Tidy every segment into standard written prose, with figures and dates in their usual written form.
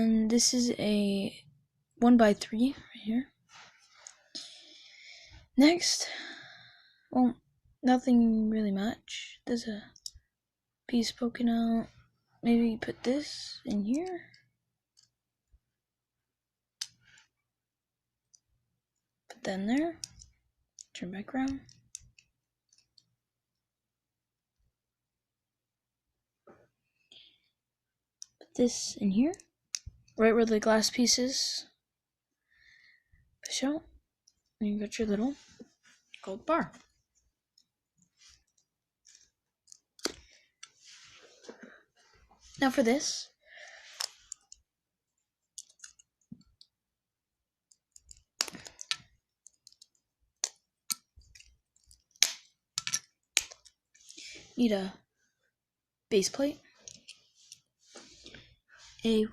And this is a 1x3 right here. Next, well, nothing really much. There's a piece poking out. Maybe put this in here. Put that in there. Turn back around. Put this in here, right where the glass piece is. Push out, and you got your little gold bar. Now for this, need a base plate, a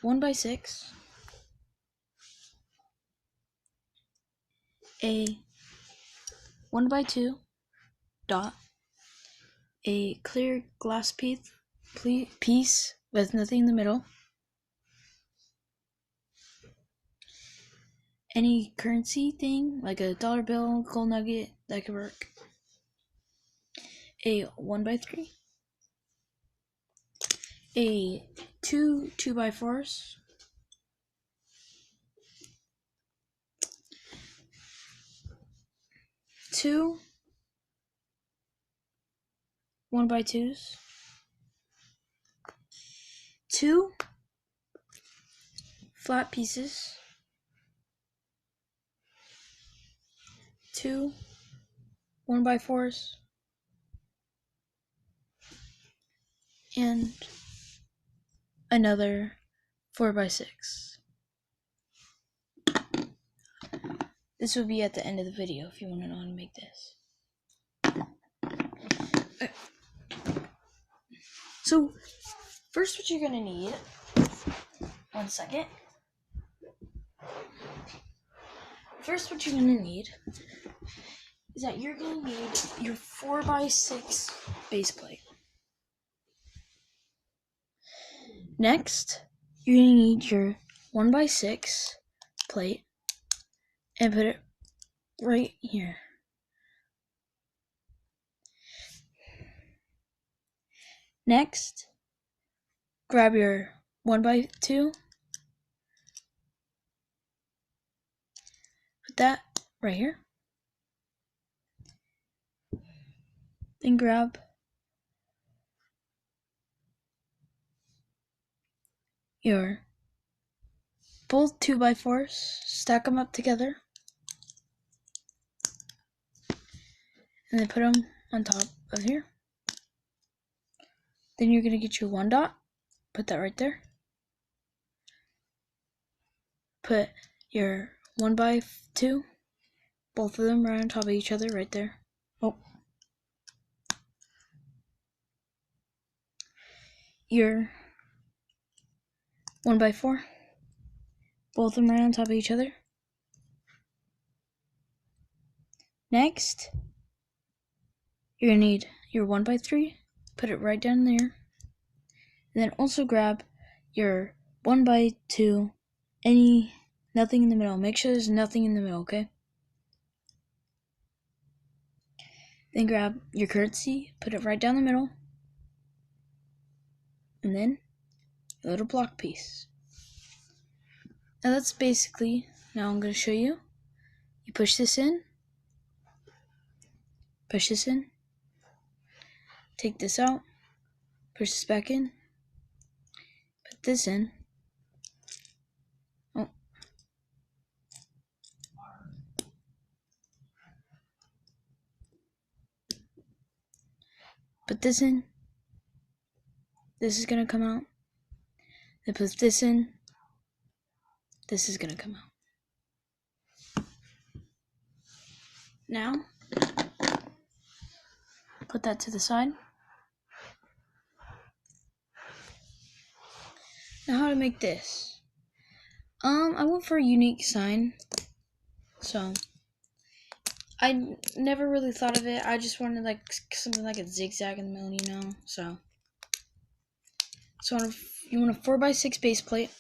1x6, a 1x2 dot, a clear glass piece with nothing in the middle, any currency thing like a dollar bill, gold nugget, that could work, a 1x3, a 2x4s, two 1x2s, two flat pieces, two 1x4s, and another 4x6. This will be at the end of the video if you want to know how to make this. Okay. So, first what you're going to need, one second. First what you're going to need is that you're going to need your 4x6 base plate. Next, you're going to need your 1x6 plate and put it right here. Next, grab your 1x2, put that right here. Then grab your both 2x4s, stack them up together, and then put them on top of here. Then you're going to get your 1 dot, put that right there. Put your 1x2, both of them right on top of each other right there. Oh. Your 1x4, both of them right on top of each other. Next, you're going to need your 1x3, put it right down there. And then also grab your 1x2, nothing in the middle. Make sure there's nothing in the middle, okay? Then grab your currency, put it right down the middle. And then a little block piece. Now that's basically, now I'm going to show you. You push this in, take this out, push this back in, put this in. Oh. Put this in. This is going to come out. Then put this in. This is going to come out. Now, put that to the side. Now how to make this. I went for a unique sign. So, I never really thought of it. I just wanted like something like a zigzag in the middle, you know. So you want a 4x6 base plate.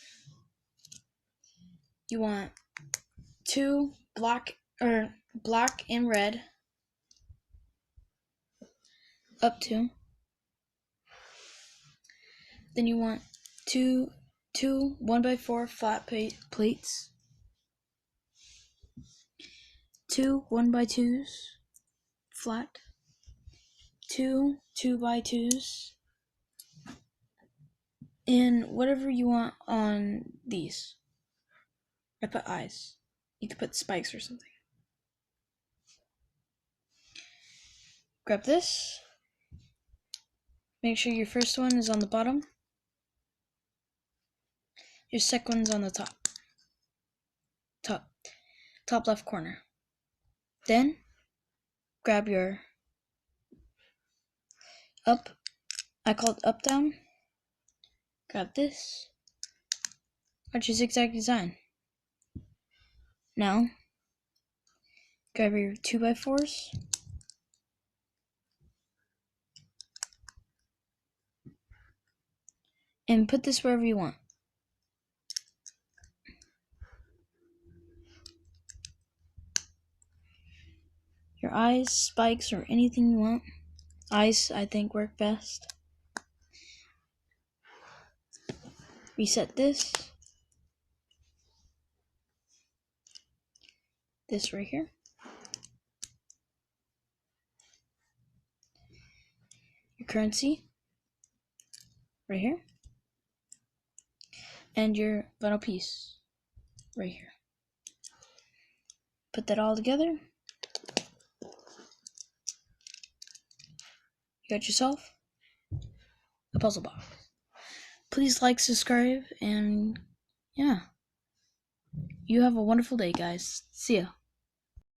You want 2 black and red up to. Then you want two 1x4 flat plates. 2 1x2s flat. 2 2x2s. And whatever you want on these. I put eyes. You could put spikes or something. Grab this. Make sure your first one is on the bottom. Your second one's on the top left corner. Then grab your up. I call it up down. Grab this. Got your zigzag design. Now grab your 2x4s. And put this wherever you want. Your eyes, spikes, or anything you want. Eyes, I think, work best. Reset this. This right here. Your currency. Right here. And your vinyl piece. Right here. Put that all together. You got yourself a puzzle box. Please like, subscribe, and yeah. You have a wonderful day, guys. See ya.